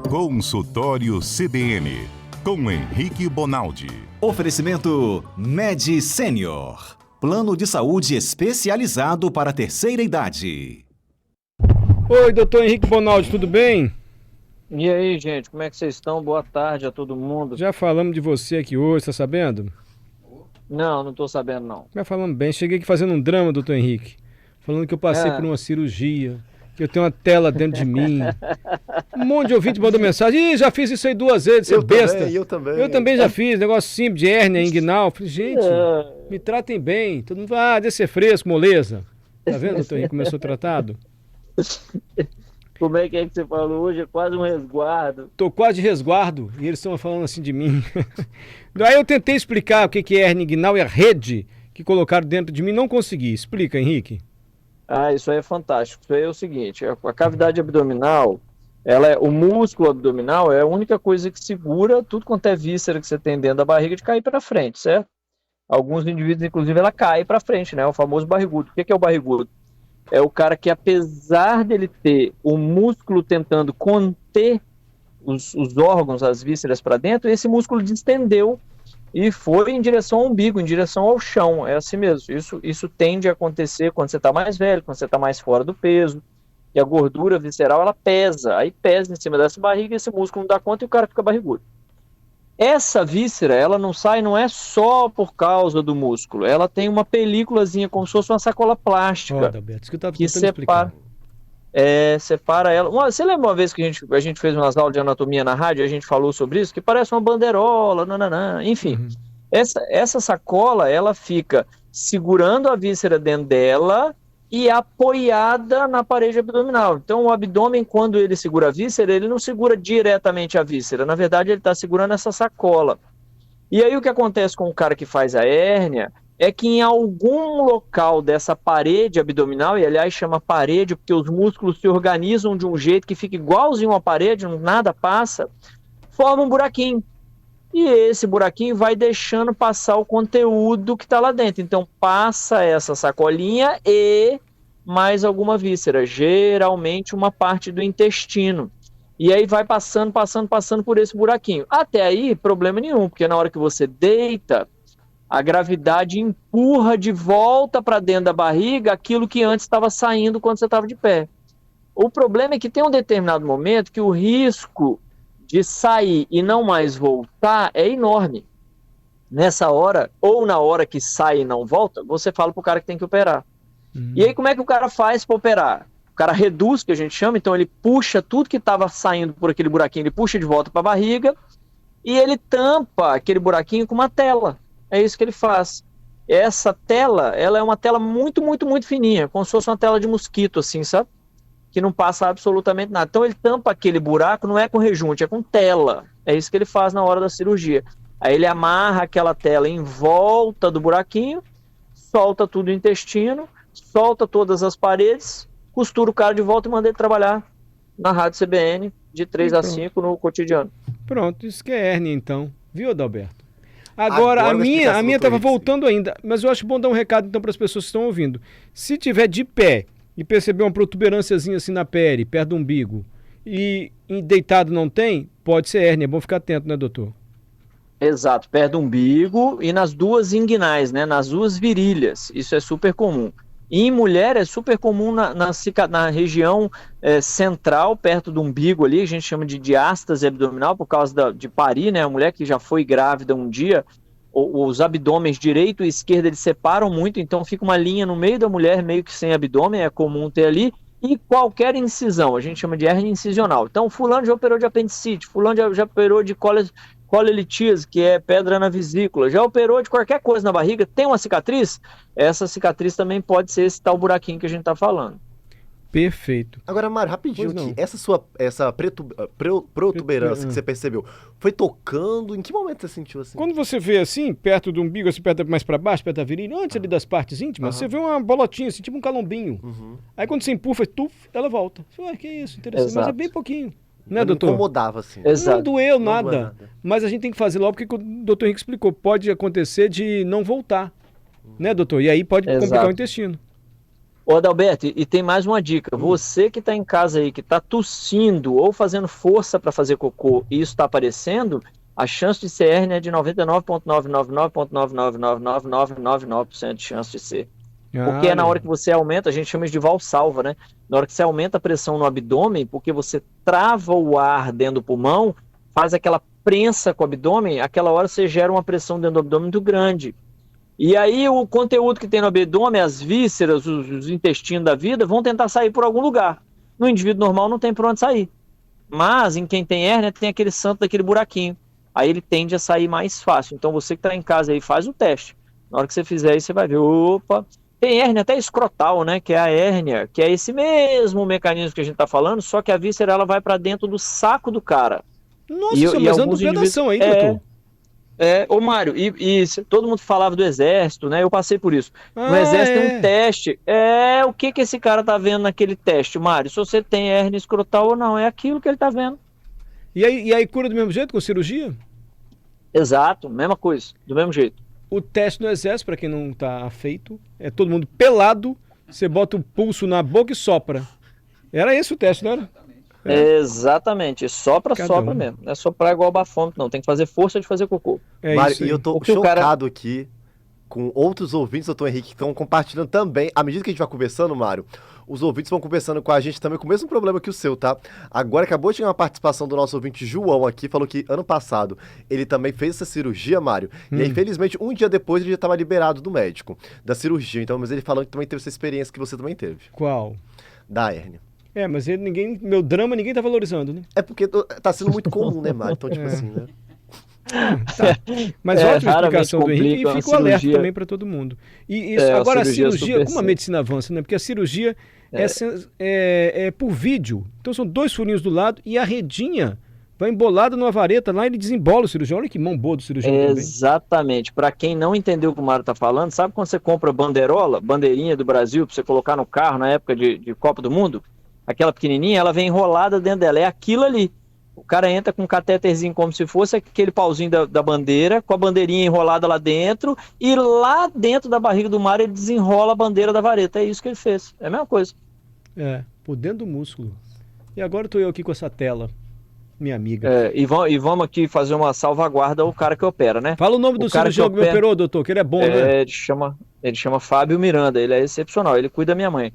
Consultório CBN, com Henrique Bonaldi. Oferecimento Med Senior, plano de saúde especializado para a terceira idade. Oi, doutor Henrique Bonaldi, tudo bem? E aí, gente, como é que vocês estão? Boa tarde a todo mundo. Já falamos de você aqui hoje, tá sabendo? Não tô sabendo, não. Já falamos bem. Cheguei aqui fazendo um drama, doutor Henrique. Falando que eu passei por uma cirurgia, que eu tenho uma tela dentro de mim. Um monte de ouvinte mandou mensagem. Ih, já fiz isso aí 2 vezes, você besta. Eu também. Eu também já fiz, negócio simples de hérnia inguinal. Falei, gente, me tratem bem. Todo mundo fala, deixa ser fresco, moleza. Tá vendo, doutor Henrique, como eu sou tratado? Como é que você falou hoje? É quase um resguardo. Tô quase de resguardo e eles estão falando assim de mim. Aí eu tentei explicar o que é hernia inguinal e a rede que colocaram dentro de mim, não consegui. Explica, Henrique. Ah, isso aí é fantástico. Isso aí é o seguinte, a cavidade abdominal, o músculo abdominal é a única coisa que segura tudo quanto é víscera que você tem dentro da barriga de cair para frente, certo? Alguns indivíduos, inclusive, ela cai para frente, né? O famoso barrigudo. O que é o barrigudo? É o cara que, apesar dele ter o músculo tentando conter os órgãos, as vísceras para dentro, esse músculo distendeu e foi em direção ao umbigo, em direção ao chão. É assim mesmo. Isso tende a acontecer quando você está mais velho, quando você está mais fora do peso, e a gordura visceral, ela pesa. Aí pesa em cima dessa barriga, esse músculo não dá conta e o cara fica barrigudo. Essa víscera, ela não sai, não é só por causa do músculo. Ela tem uma películazinha, como se fosse uma sacola plástica. Adalberto, isso que eu tava que tentando explicar. Separa ela. Você lembra uma vez que a gente fez umas aulas de anatomia na rádio, a gente falou sobre isso, que parece uma bandeirola, nananã, enfim. Uhum. Essa sacola, ela fica segurando a víscera dentro dela e apoiada na parede abdominal. Então, o abdômen, quando ele segura a víscera, ele não segura diretamente a víscera. Na verdade, ele está segurando essa sacola. E aí, o que acontece com o cara que faz a hérnia é que em algum local dessa parede abdominal, e aliás chama parede porque os músculos se organizam de um jeito que fica igualzinho a parede, nada passa, forma um buraquinho. E esse buraquinho vai deixando passar o conteúdo que está lá dentro. Então passa essa sacolinha e mais alguma víscera, geralmente uma parte do intestino. E aí vai passando por esse buraquinho. Até aí, problema nenhum, porque na hora que você deita, a gravidade empurra de volta para dentro da barriga aquilo que antes estava saindo quando você estava de pé. O problema é que tem um determinado momento que o risco de sair e não mais voltar é enorme. Nessa hora, ou na hora que sai e não volta, você fala para o cara que tem que operar. E aí como é que o cara faz para operar? O cara reduz, que a gente chama, então ele puxa tudo que estava saindo por aquele buraquinho, ele puxa de volta para a barriga e ele tampa aquele buraquinho com uma tela. É isso que ele faz. Essa tela, ela é uma tela muito, muito, muito fininha, como se fosse uma tela de mosquito, assim, sabe? Que não passa absolutamente nada. Então ele tampa aquele buraco, não é com rejunte, é com tela. É isso que ele faz na hora da cirurgia. Aí ele amarra aquela tela em volta do buraquinho, solta tudo o intestino, solta todas as paredes, costura o cara de volta e manda ele trabalhar na Rádio CBN de 3 a 5 no cotidiano. Pronto, isso que é hérnia então. Viu, Adalberto? Agora a minha estava voltando ainda, mas eu acho bom dar um recado então para as pessoas que estão ouvindo. Se tiver de pé e perceber uma protuberânciazinha assim na pele, perto do umbigo, e deitado não tem, pode ser hérnia. É bom ficar atento, né, doutor? Exato, perto do umbigo e nas duas inguinais, né, nas duas virilhas. Isso é super comum. E em mulher é super comum na região central, perto do umbigo ali, a gente chama de diástase abdominal, por causa de parir, né? A mulher que já foi grávida um dia, os abdômenes direito e esquerdo eles separam muito, então fica uma linha no meio da mulher, meio que sem abdômen, é comum ter ali, e qualquer incisão, a gente chama de hérnia incisional. Então, fulano já operou de apendicite, fulano já operou de colelitíase, que é pedra na vesícula, já operou de qualquer coisa na barriga, tem uma cicatriz? Essa cicatriz também pode ser esse tal buraquinho que a gente está falando. Perfeito. Agora, Mário, rapidinho aqui, essa protuberância que você percebeu, foi tocando? Em que momento você sentiu assim? Quando você vê assim, perto do umbigo, assim, perto, mais para baixo, perto da virilha, antes ali das partes íntimas, você vê uma bolotinha, assim, tipo um calombinho. Aí quando você empurra, ela volta. Que isso, interessante, Exato. Mas é bem pouquinho. Né, Não doutor? incomodava assim. Exato. Não doeu Não nada, doeu nada. mas a gente tem que fazer logo, porque o doutor Henrique explicou, pode acontecer de não voltar, né, doutor? E aí pode complicar o intestino. Ô, Adalberto, e tem mais uma dica. Você que está em casa aí, que está tossindo ou fazendo força para fazer cocô e isso está aparecendo, a chance de ser hérnia é de 99,999999999% de chance de ser. Porque é na hora que você aumenta, a gente chama isso de valsalva, né? Na hora que você aumenta a pressão no abdômen, porque você trava o ar dentro do pulmão, faz aquela prensa com o abdômen, aquela hora você gera uma pressão dentro do abdômen muito grande. E aí o conteúdo que tem no abdômen, as vísceras, os intestinos da vida, vão tentar sair por algum lugar. No indivíduo normal não tem por onde sair. Mas em quem tem hérnia, tem aquele santo daquele buraquinho. Aí ele tende a sair mais fácil. Então você que está em casa aí, faz o teste. Na hora que você fizer isso, você vai ver, opa... Tem hérnia até escrotal, né? Que é a hérnia, que é esse mesmo mecanismo que a gente está falando, só que a víscera ela vai para dentro do saco do cara. Nossa, mas anda um pedação aí, doutor. Ô Mário, todo mundo falava do exército, né? Eu passei por isso. No exército tem um teste. O que esse cara tá vendo naquele teste, Mário? Se você tem hérnia escrotal ou não, é aquilo que ele tá vendo. E aí cura do mesmo jeito, com cirurgia? Exato, mesma coisa, do mesmo jeito. O teste no exército, para quem não tá feito, é todo mundo pelado, você bota o pulso na boca e sopra. Era esse o teste, não era? Exatamente, sopra mesmo. Não é soprar igual bafômetro, não. Tem que fazer força de fazer cocô. Mário, e eu tô chocado aqui com outros ouvintes, doutor Henrique, que estão compartilhando também. À medida que a gente vai conversando, Mário, os ouvintes vão conversando com a gente também com o mesmo problema que o seu, tá? Agora acabou de chegar uma participação do nosso ouvinte João aqui, falou que ano passado ele também fez essa cirurgia, Mário, e aí, infelizmente, um dia depois ele já estava liberado do médico, da cirurgia. Então, mas ele falou que também teve essa experiência que você também teve. Qual? Da hérnia. Mas meu drama ninguém tá valorizando, né? É porque tá sendo muito comum, né, Mário? Então, tipo assim, né? Tá. Mas ótima explicação do Henrique, e fica o alerta também para todo mundo. E isso, agora a cirurgia, como a medicina avança, né? Porque a cirurgia é por vídeo. Então são 2 furinhos do lado e a redinha vai embolada numa vareta lá e ele desembola o cirurgião. Olha que mão boa do cirurgião também. Exatamente. Para quem não entendeu o que o Mário tá falando, sabe quando você compra bandeirinha do Brasil para você colocar no carro na época de Copa do Mundo? Aquela pequenininha, ela vem enrolada dentro dela, é aquilo ali. O cara entra com um catéterzinho como se fosse aquele pauzinho da bandeira, com a bandeirinha enrolada lá dentro, e lá dentro da barriga do Mário ele desenrola a bandeira da vareta. É isso que ele fez. É a mesma coisa. Por dentro do músculo. E agora estou eu aqui com essa tela, minha amiga. E vamos aqui fazer uma salvaguarda ao cara que opera, né? Fala o nome do cirurgião que me operou, doutor, que ele é bom, né? Ele chama Fábio Miranda, ele é excepcional, ele cuida da minha mãe.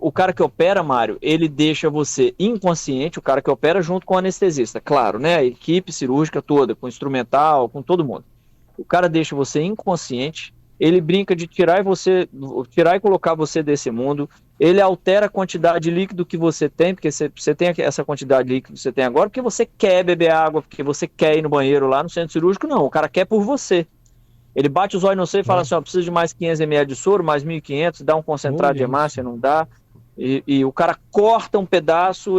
O cara que opera, Mário, ele deixa você inconsciente, o cara que opera junto com o anestesista, claro, né? A equipe cirúrgica toda, com instrumental, com todo mundo. O cara deixa você inconsciente, ele brinca de tirar e colocar você desse mundo, ele altera a quantidade de líquido que você tem, porque você tem essa quantidade de líquido que você tem agora, porque você quer beber água, porque você quer ir no banheiro lá no centro cirúrgico, não, o cara quer por você. Ele bate os olhos no você e fala assim, precisa de mais 500 ml de soro, mais 1.500, dá um concentrado de hemácia, não dá. E o cara corta um pedaço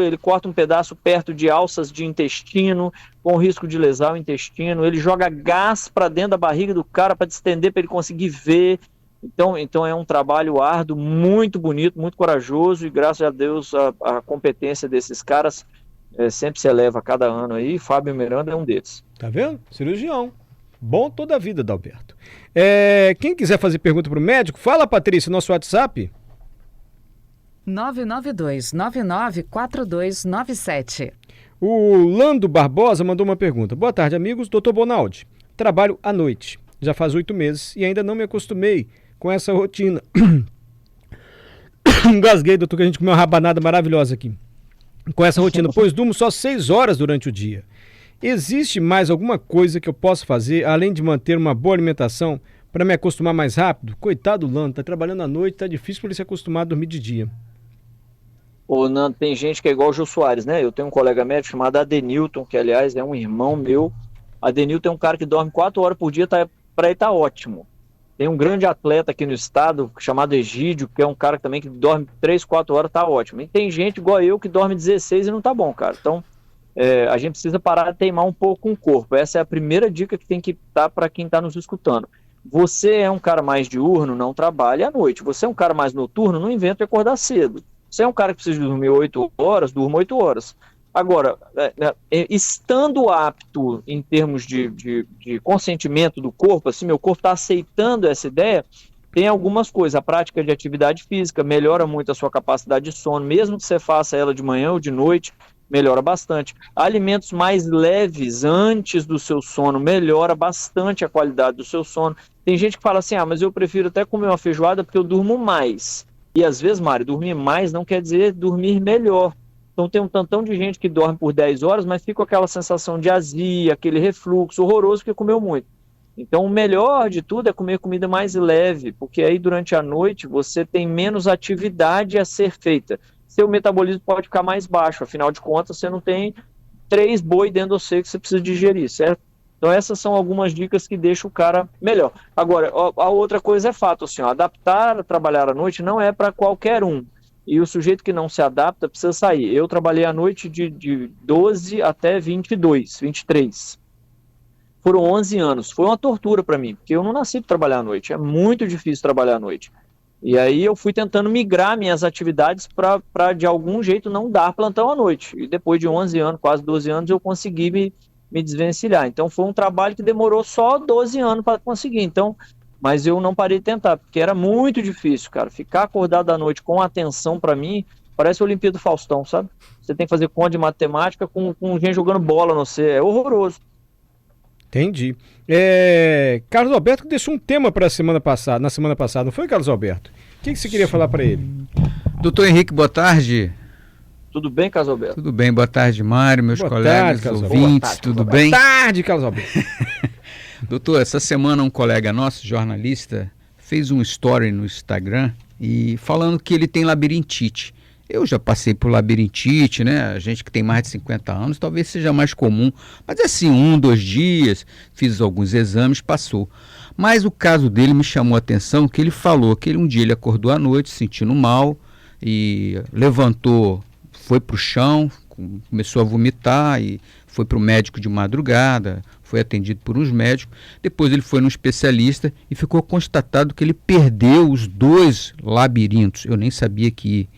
perto de alças de intestino, com risco de lesar o intestino, ele joga gás para dentro da barriga do cara para distender, para ele conseguir ver. Então é um trabalho árduo, muito bonito, muito corajoso, e graças a Deus a competência desses caras sempre se eleva a cada ano aí, e Fábio Miranda é um deles. Tá vendo? Cirurgião. Bom toda a vida, Adalberto. Quem quiser fazer pergunta para o médico, fala, Patrícia, nosso WhatsApp. 992994297. O Lando Barbosa mandou uma pergunta. Boa tarde, amigos. Doutor Bonaldi, trabalho à noite. Já faz 8 meses e ainda não me acostumei com essa rotina. Engasguei, doutor, que a gente comeu uma rabanada maravilhosa aqui. Com essa rotina, pois durmo só 6 horas durante o dia. Existe mais alguma coisa que eu possa fazer, além de manter uma boa alimentação, para me acostumar mais rápido? Coitado do Lando, tá trabalhando à noite, tá difícil para ele se acostumar a dormir de dia. Ô, Nando, tem gente que é igual o Jô Soares, né? Eu tenho um colega médico chamado Adenilton, que aliás é um irmão meu. Adenilton é um cara que dorme 4 horas por dia, para ele tá ótimo. Tem um grande atleta aqui no estado, chamado Egídio, que é um cara também que dorme 3, 4 horas, tá ótimo. E tem gente igual eu que dorme 16 e não tá bom, cara. Então, a gente precisa parar de teimar um pouco com o corpo. Essa é a primeira dica que tem que dar para quem está nos escutando. Você é um cara mais diurno, não trabalhe à noite. Você é um cara mais noturno, não inventa de acordar cedo. Você é um cara que precisa dormir 8 horas, durma 8 horas. Agora, estando apto em termos de consentimento do corpo, assim, meu corpo está aceitando essa ideia, tem algumas coisas. A prática de atividade física melhora muito a sua capacidade de sono, mesmo que você faça ela de manhã ou de noite, melhora bastante. Alimentos mais leves antes do seu sono melhora bastante a qualidade do seu sono. Tem gente que fala assim, mas eu prefiro até comer uma feijoada porque eu durmo mais. E às vezes, Mário, dormir mais não quer dizer dormir melhor. Então tem um tantão de gente que dorme por 10 horas, mas fica com aquela sensação de azia, aquele refluxo horroroso porque comeu muito. Então o melhor de tudo é comer comida mais leve, porque aí durante a noite você tem menos atividade a ser feita. Seu metabolismo pode ficar mais baixo, afinal de contas você não tem 3 boi dentro de você que você precisa digerir, certo? Então essas são algumas dicas que deixam o cara melhor. Agora, a outra coisa é fato, assim, adaptar a trabalhar à noite não é para qualquer um. E o sujeito que não se adapta precisa sair. Eu trabalhei à noite de 12 até 22, 23. Foram 11 anos. Foi uma tortura para mim, porque eu não nasci para trabalhar à noite. É muito difícil trabalhar à noite. E aí eu fui tentando migrar minhas atividades para de algum jeito não dar plantão à noite. E depois de 11 anos, quase 12 anos, eu consegui me desvencilhar. Então foi um trabalho que demorou só 12 anos para conseguir. Então, mas eu não parei de tentar, porque era muito difícil, cara. Ficar acordado à noite com atenção para mim, parece a Olimpíada do Faustão, sabe? Você tem que fazer conta de matemática com gente jogando bola no você. É horroroso. Entendi. Carlos Alberto deixou um tema para na semana passada, não foi, Carlos Alberto? O que você queria falar para ele? Doutor Henrique, boa tarde. Tudo bem, Carlos Alberto? Tudo bem, boa tarde, Mário, meus colegas, ouvintes, tudo bem? Boa tarde, Carlos Alberto. Doutor, essa semana um colega nosso, jornalista, fez um story no Instagram e falando que ele tem labirintite. Eu já passei por labirintite, né? A gente que tem mais de 50 anos, talvez seja mais comum. Mas assim, 1, 2 dias, fiz alguns exames, passou. Mas o caso dele me chamou a atenção, que ele falou que um dia ele acordou à noite sentindo mal e levantou, foi para o chão, começou a vomitar e foi para o médico de madrugada, foi atendido por uns médicos. Depois ele foi num especialista e ficou constatado que ele perdeu os 2 labirintos. Eu nem sabia que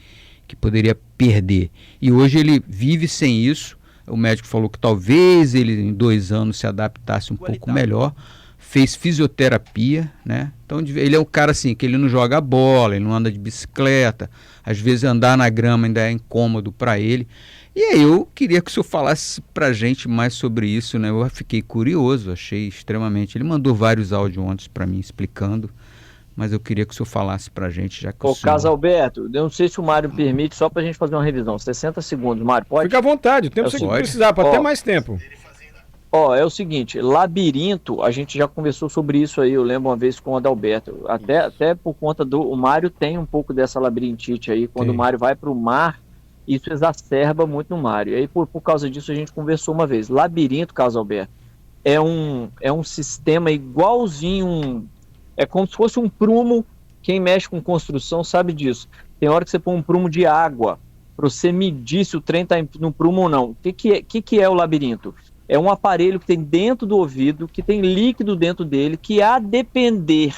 poderia perder. E hoje ele vive sem isso. O médico falou que talvez ele em 2 anos se adaptasse um pouco melhor. Fez fisioterapia, né? Então ele é um cara assim, que ele não joga bola, ele não anda de bicicleta. Às vezes andar na grama ainda é incômodo para ele. E aí eu queria que o senhor falasse pra gente mais sobre isso, né? Eu fiquei curioso, achei extremamente... Ele mandou vários áudios ontem para mim explicando, mas eu queria que o senhor falasse pra gente, já que o senhor... Carlos Alberto, eu não sei se o Mário permite, só pra gente fazer uma revisão. 60 segundos, Mário, pode? Fica à vontade, o tempo que você precisar, pode até mais tempo. É o seguinte, labirinto, a gente já conversou sobre isso aí, eu lembro uma vez com o Adalberto, até por conta o Mário tem um pouco dessa labirintite aí, quando o Mário vai pro mar, isso exacerba muito no Mário. E aí, por causa disso, a gente conversou uma vez. Labirinto, Carlos Alberto, é um sistema igualzinho, é como se fosse um prumo. Quem mexe com construção sabe disso. Tem hora que você põe um prumo de água para você medir se o trem está no prumo ou não. O que é o labirinto? É um aparelho que tem dentro do ouvido, que tem líquido dentro dele, que a depender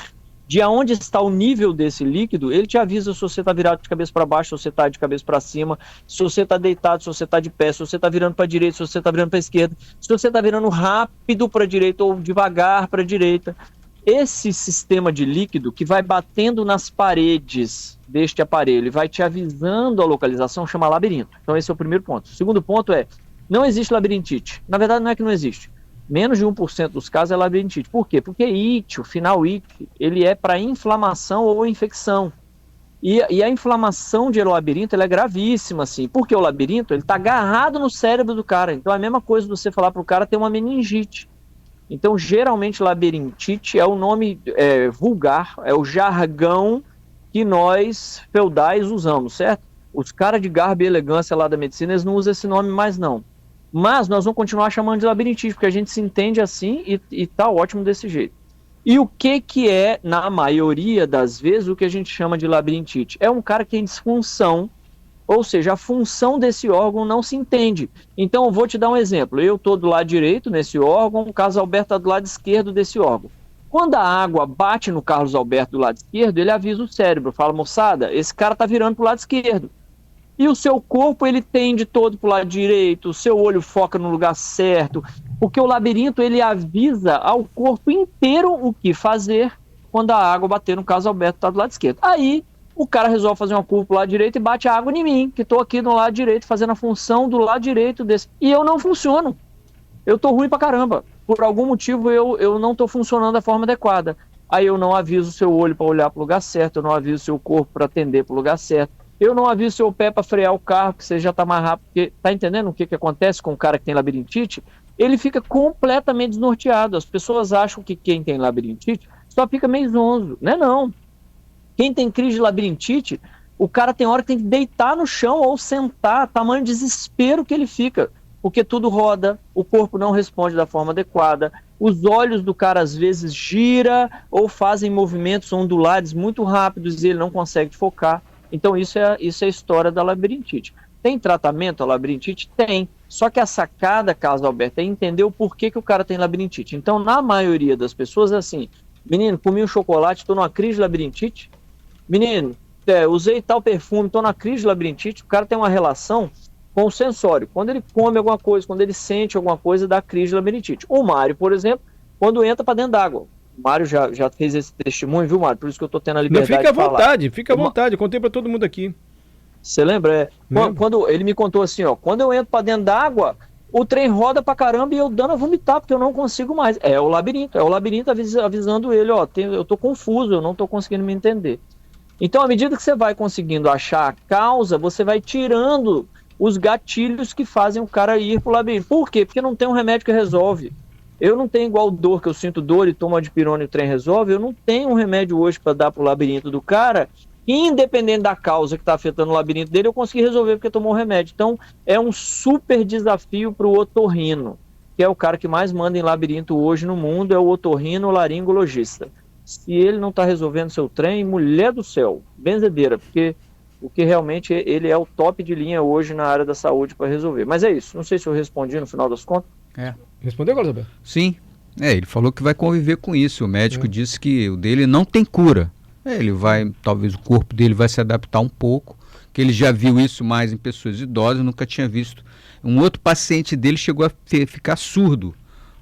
de aonde está o nível desse líquido, ele te avisa se você está virado de cabeça para baixo, se você está de cabeça para cima, se você está deitado, se você está de pé, se você está virando para a direita, se você está virando para a esquerda, se você está virando rápido para a direita ou devagar para a direita. Esse sistema de líquido que vai batendo nas paredes deste aparelho e vai te avisando a localização chama labirinto. Então esse é o primeiro ponto. O segundo ponto é, não existe labirintite. Na verdade não é que não existe. Menos de 1% dos casos é labirintite. Por quê? Porque it, o final it, ele é para inflamação ou infecção. E a inflamação de labirinto ela é gravíssima, assim. Porque o labirinto ele está agarrado no cérebro do cara. Então é a mesma coisa de você falar para o cara ter uma meningite. Então, geralmente, labirintite é o nome vulgar, é o jargão que nós, feudais, usamos, certo? Os caras de garbo e elegância lá da medicina, eles não usam esse nome mais, não. Mas nós vamos continuar chamando de labirintite, porque a gente se entende assim e tá ótimo desse jeito. E o que é, na maioria das vezes, o que a gente chama de labirintite? É um cara que tem disfunção, ou seja, a função desse órgão não se entende. Então, eu vou te dar um exemplo. Eu estou do lado direito nesse órgão, o Carlos Alberto está do lado esquerdo desse órgão. Quando a água bate no Carlos Alberto do lado esquerdo, ele avisa o cérebro, fala, moçada, esse cara está virando para o lado esquerdo. E o seu corpo, ele tende todo para o lado direito, o seu olho foca no lugar certo, porque o labirinto, ele avisa ao corpo inteiro o que fazer quando a água bater no caso Alberto tá do lado esquerdo. Aí o cara resolve fazer uma curva pro lado direito e bate a água em mim, que tô aqui no lado direito, fazendo a função do lado direito desse. E eu não funciono. Eu tô ruim pra caramba. Por algum motivo eu não tô funcionando da forma adequada. Aí eu não aviso o seu olho para olhar pro lugar certo, eu não aviso o seu corpo para atender pro lugar certo. Eu não aviso o seu pé para frear o carro, que você já tá mais rápido. Porque, tá entendendo o que acontece com o cara que tem labirintite? Ele fica completamente desnorteado. As pessoas acham que quem tem labirintite só fica meio zonzo. Não é não. Quem tem crise de labirintite, o cara tem hora que tem que deitar no chão ou sentar, tamanho desespero que ele fica. Porque tudo roda, o corpo não responde da forma adequada, os olhos do cara às vezes giram ou fazem movimentos ondulares muito rápidos e ele não consegue focar. Então isso é a história da labirintite. Tem tratamento a labirintite? Tem. Só que a sacada, Carlos Alberto, é entender o porquê que o cara tem labirintite. Então, na maioria das pessoas é assim: menino, comi um chocolate, estou numa crise de labirintite. Menino, usei tal perfume, estou na crise de labirintite. O cara tem uma relação com o sensório. Quando ele come alguma coisa, quando ele sente alguma coisa, dá crise de labirintite. O Mário, por exemplo, quando entra para dentro d'água. O Mário já fez esse testemunho, viu, Mário? Por isso que eu estou tendo a liberdade de falar. Fica à vontade. Contei para todo mundo aqui. Você lembra? Quando ele me contou assim, ó, quando eu entro para dentro d'água, o trem roda pra caramba e eu dando a vomitar, porque eu não consigo mais. É o labirinto avisando ele, ó, eu tô confuso, eu não tô conseguindo me entender. Então, à medida que você vai conseguindo achar a causa, você vai tirando os gatilhos que fazem o cara ir pro labirinto. Por quê? Porque não tem um remédio que resolve. Eu não tenho igual dor, que eu sinto dor e tomo dipirona e o trem resolve. Eu não tenho um remédio hoje para dar pro labirinto do cara, independente da causa que está afetando o labirinto dele, eu consegui resolver porque tomou um remédio. Então, é um super desafio para o otorrino, que é o cara que mais manda em labirinto hoje no mundo, é o otorrino laringologista. Se ele não está resolvendo seu trem, mulher do céu, benzedeira, porque realmente ele é o top de linha hoje na área da saúde para resolver. Mas é isso, não sei se eu respondi no final das contas. Respondeu, Carlos Alberto? Sim, ele falou que vai conviver com isso. O médico disse que o dele não tem cura. Ele vai, talvez o corpo dele vai se adaptar um pouco, que ele já viu isso mais em pessoas idosas, nunca tinha visto. Um outro paciente dele chegou a ficar surdo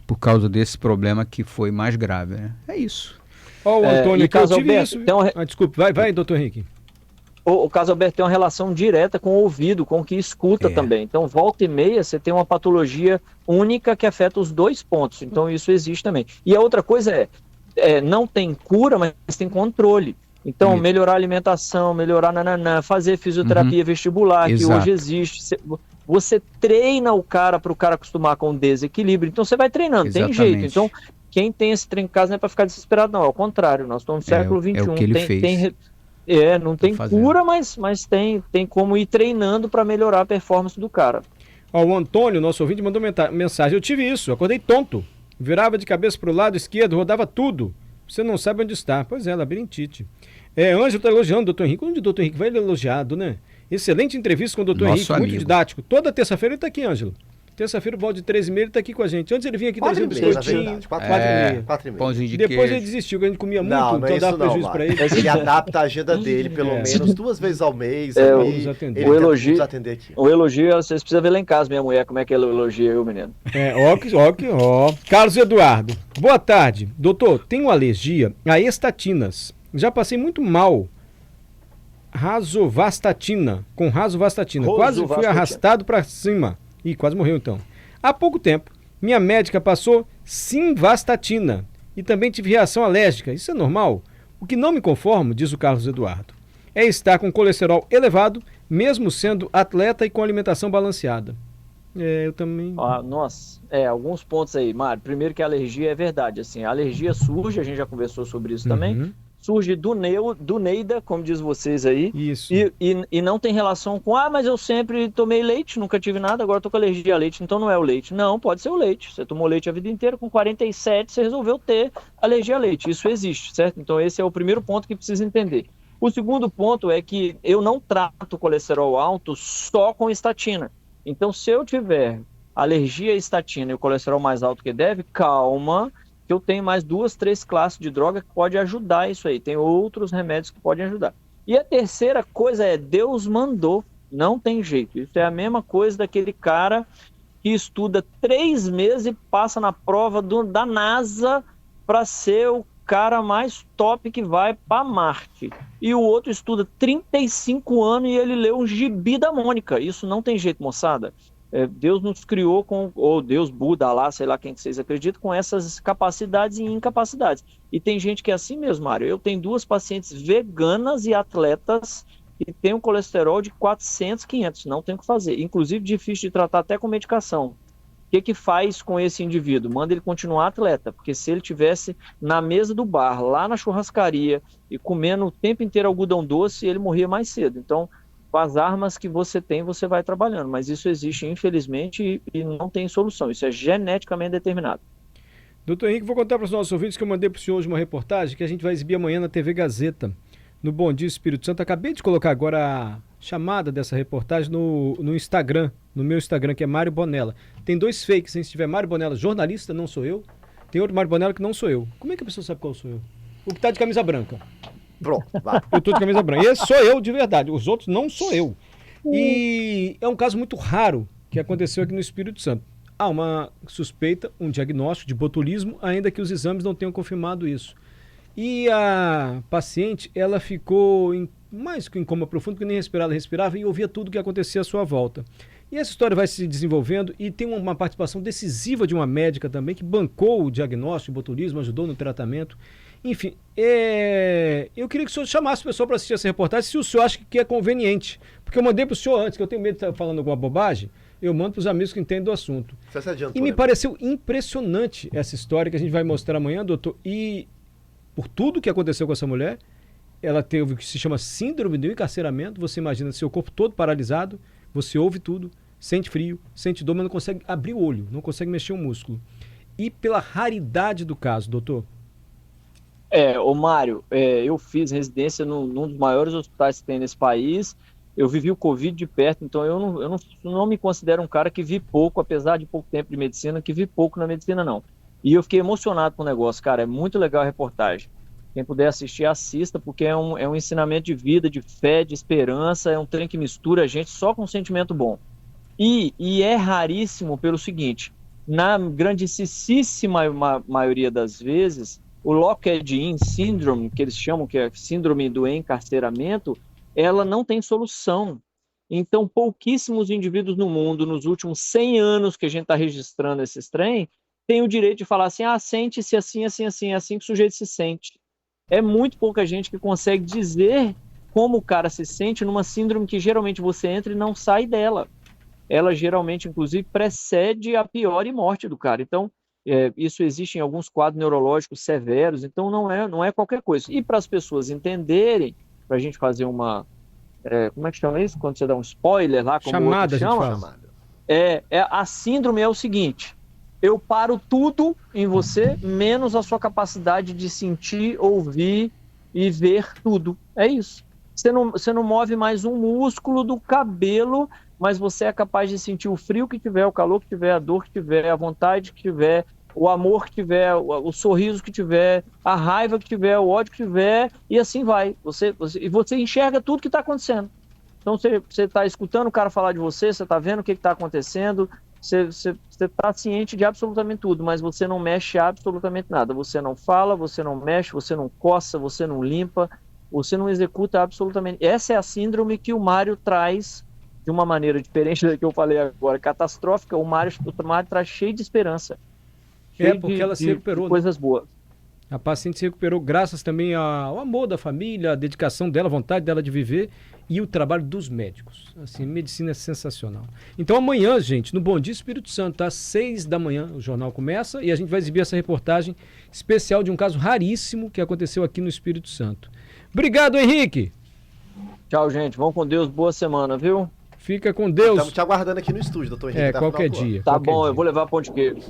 por causa desse problema que foi mais grave, né? É isso. Ó, o Antônio, que eu tive Alberto, isso. Então, desculpe, vai, doutor Henrique. O caso Alberto tem uma relação direta com o ouvido, com o que escuta também. Então, volta e meia, você tem uma patologia única que afeta os dois pontos. Então, isso existe também. E a outra coisa não tem cura, mas tem controle. Então, melhorar a alimentação, melhorar fazer fisioterapia vestibular, que hoje existe. Você treina o cara para o cara acostumar com o desequilíbrio. Então, você vai treinando, tem jeito. Então, quem tem esse trem em casa não é para ficar desesperado, não. Ao contrário, nós estamos no século XXI. É o que ele fez. Não tem cura, mas tem como ir treinando para melhorar a performance do cara. Ó, o Antônio, nosso ouvinte, mandou mensagem. Eu tive isso, acordei tonto. Virava de cabeça para o lado esquerdo, rodava tudo. Você não sabe onde está. Pois é, labirintite. Ângelo está elogiando o doutor Henrique. Onde o doutor Henrique vai, ele é elogiado, né? Excelente entrevista com o doutor Henrique, muito didático. Toda terça-feira ele está aqui, Ângelo. Terça-feira, o Valde 13h30, ele está aqui com a gente. Antes ele vinha aqui trazendo biscoitinho. 4h30. Pãozinho de Depois queijo. ele desistiu, que a gente comia muito, Não, então dava prejuízo para ele. Ele adapta a agenda dele, pelo menos 2 vezes ao mês. Ele o elogio, nos atender aqui. O elogio, vocês precisam ver lá em casa, minha mulher, como é que ela elogia eu, menino. Ó. Carlos Eduardo, boa tarde. Doutor, tenho alergia a estatinas. Já passei muito mal. Razovastatina. Quase fui arrastado para cima. Ih, quase morreu então. Há pouco tempo, minha médica passou simvastatina e também tive reação alérgica. Isso é normal? O que não me conformo, diz o Carlos Eduardo, é estar com colesterol elevado, mesmo sendo atleta e com alimentação balanceada. Eu também... alguns pontos aí, Mário. Primeiro que a alergia é verdade. Assim, a alergia surge, a gente já conversou sobre isso também. Surge do Neida, como diz vocês aí. Isso. E não tem relação com, mas eu sempre tomei leite, nunca tive nada, agora tô com alergia a leite, então não é o leite. Não, pode ser o leite. Você tomou leite a vida inteira, com 47 você resolveu ter alergia a leite. Isso existe, certo? Então esse é o primeiro ponto que precisa entender. O segundo ponto é que eu não trato colesterol alto só com estatina. Então se eu tiver alergia a estatina e o colesterol mais alto que deve, calma, que eu tenho mais 2, 3 classes de droga que pode ajudar isso aí. Tem outros remédios que podem ajudar. E a terceira coisa é Deus mandou, não tem jeito. Isso é a mesma coisa daquele cara que estuda 3 meses e passa na prova da NASA para ser o cara mais top que vai para Marte. E o outro estuda 35 anos e ele leu um gibi da Mônica. Isso não tem jeito, moçada. Deus nos criou ou Deus, Buda, lá, sei lá quem que vocês acreditam, com essas capacidades e incapacidades. E tem gente que é assim mesmo, Mário. Eu tenho 2 pacientes veganas e atletas que têm um colesterol de 400, 500. Não tem o que fazer. Inclusive, difícil de tratar até com medicação. O que faz com esse indivíduo? Manda ele continuar atleta, porque se ele tivesse na mesa do bar, lá na churrascaria, e comendo o tempo inteiro algodão doce, ele morria mais cedo. Então, com as armas que você tem, você vai trabalhando. Mas isso existe, infelizmente, e não tem solução. Isso é geneticamente determinado. Doutor Henrique, vou contar para os nossos ouvintes que eu mandei para o senhor hoje uma reportagem que a gente vai exibir amanhã na TV Gazeta, no Bom Dia Espírito Santo. Acabei de colocar agora a chamada dessa reportagem no Instagram, no meu Instagram, que é Mário Bonella. Tem 2 fakes, hein? Se tiver Mário Bonella, jornalista, não sou eu. Tem outro Mário Bonella que não sou eu. Como é que a pessoa sabe qual sou eu? O que tá de camisa branca. Pronto, vai. Eu tô de camisa branca. Esse sou eu de verdade, os outros não sou eu. E é um caso muito raro que aconteceu aqui no Espírito Santo. Há uma suspeita, um diagnóstico de botulismo, ainda que os exames não tenham confirmado isso. E a paciente, ela ficou mais que em coma profundo, porque nem respirar, ela respirava e ouvia tudo o que acontecia à sua volta. E essa história vai se desenvolvendo e tem uma participação decisiva de uma médica também, que bancou o diagnóstico de botulismo, ajudou no tratamento. Enfim, eu queria que o senhor chamasse o pessoal para assistir essa reportagem, se o senhor acha que é conveniente. Porque eu mandei para o senhor antes, que eu tenho medo de estar falando alguma bobagem, eu mando para os amigos que entendem do assunto. Você se adiantou, E me né? pareceu impressionante essa história que a gente vai mostrar amanhã, doutor. E por tudo que aconteceu com essa mulher, ela teve o que se chama síndrome do encarceramento. Você imagina seu corpo todo paralisado, você ouve tudo, sente frio, sente dor, mas não consegue abrir o olho, não consegue mexer o músculo. E pela raridade do caso, doutor. Ô Mário, eu fiz residência num dos maiores hospitais que tem nesse país. Eu vivi o Covid de perto, então eu não me considero um cara que vi pouco, apesar de pouco tempo de medicina, que vi pouco na medicina, não. E eu fiquei emocionado com o negócio, cara. É muito legal a reportagem. Quem puder assistir, assista, porque é um ensinamento de vida, de fé, de esperança. É um trem que mistura a gente só com um sentimento bom. E é raríssimo pelo seguinte: na grandíssima maioria das vezes, o Lockheed-In Syndrome, que eles chamam, que é síndrome do encarceramento, ela não tem solução. Então, pouquíssimos indivíduos no mundo, nos últimos 100 anos que a gente está registrando esses trem, têm o direito de falar assim, sente-se assim, assim, assim, é assim que o sujeito se sente. É muito pouca gente que consegue dizer como o cara se sente numa síndrome que geralmente você entra e não sai dela. Ela geralmente, inclusive, precede a pior e morte do cara. Então, isso existe em alguns quadros neurológicos severos, então não é qualquer coisa. E para as pessoas entenderem, para a gente fazer uma... como é que chama isso? Quando você dá um spoiler lá, como Chamada, o outro chama? A síndrome é o seguinte: eu paro tudo em você, menos a sua capacidade de sentir, ouvir e ver tudo. É isso. Você não move mais um músculo do cabelo, mas você é capaz de sentir o frio que tiver, o calor que tiver, a dor que tiver, a vontade que tiver, o amor que tiver, o sorriso que tiver, a raiva que tiver, o ódio que tiver, e assim vai. Você enxerga tudo que está acontecendo. Então você está escutando o cara falar de você, você está vendo o que está acontecendo, você está ciente de absolutamente tudo, mas você não mexe absolutamente nada. Você não fala, você não mexe, você não coça, você não limpa, você não executa absolutamente. Essa é a síndrome que o Mário traz de uma maneira diferente da que eu falei agora, catastrófica. O Mário traz cheio de esperança. Porque ela se recuperou. Coisas boas. A paciente se recuperou graças também ao amor da família, a dedicação dela, a vontade dela de viver e o trabalho dos médicos. Assim, medicina é sensacional. Então amanhã, gente, no Bom Dia Espírito Santo, às 6 da manhã, o jornal começa e a gente vai exibir essa reportagem especial de um caso raríssimo que aconteceu aqui no Espírito Santo. Obrigado, Henrique. Tchau, gente. Vão com Deus. Boa semana, viu? Fica com Deus. Estamos te aguardando aqui no estúdio, doutor Henrique. Qualquer dia. Tá qualquer bom, dia. eu vou levar pão de queijo.